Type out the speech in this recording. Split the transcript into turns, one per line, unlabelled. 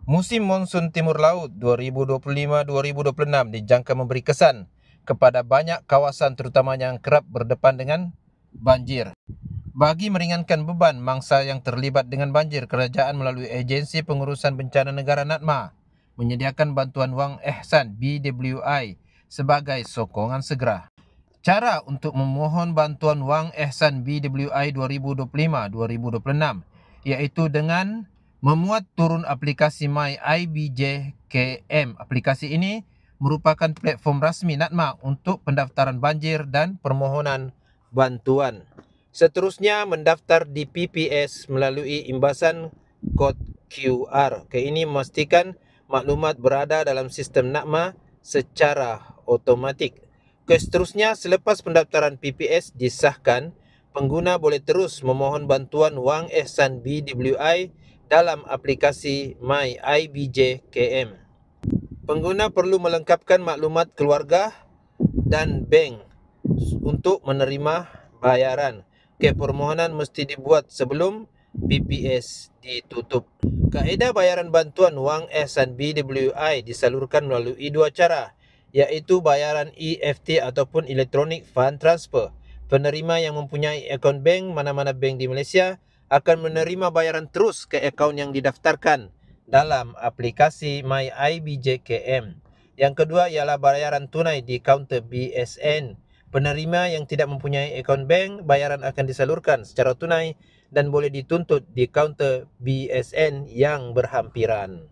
Musim monsun timur laut 2025-2026 dijangka memberi kesan kepada banyak kawasan terutamanya yang kerap berdepan dengan banjir. Bagi meringankan beban mangsa yang terlibat dengan banjir, kerajaan melalui Agensi Pengurusan Bencana Negara NADMA menyediakan bantuan wang ihsan BWI sebagai sokongan segera. Cara untuk memohon bantuan wang ihsan BWI 2025-2026 iaitu dengan memuat turun aplikasi My IBJ-KM. Aplikasi ini merupakan platform rasmi NADMA untuk pendaftaran banjir dan permohonan bantuan. Seterusnya, mendaftar di PPS melalui imbasan kod QR. Ini memastikan maklumat berada dalam sistem NADMA secara automatik. Seterusnya, selepas pendaftaran PPS disahkan, pengguna boleh terus memohon bantuan wang ihsan BWI dalam aplikasi My IBJ-KM. Pengguna perlu melengkapkan maklumat keluarga dan bank untuk menerima bayaran. Permohonan mesti dibuat sebelum PPS ditutup. Kaedah bayaran bantuan wang ihsan BWI disalurkan melalui dua cara, iaitu bayaran EFT ataupun Electronic Fund Transfer. Penerima yang mempunyai akaun bank mana-mana bank di Malaysia akan menerima bayaran terus ke akaun yang didaftarkan dalam aplikasi My IBJ-KM. Yang kedua ialah bayaran tunai di kaunter BSN. Penerima yang tidak mempunyai akaun bank, bayaran akan disalurkan secara tunai dan boleh dituntut di kaunter BSN yang berhampiran.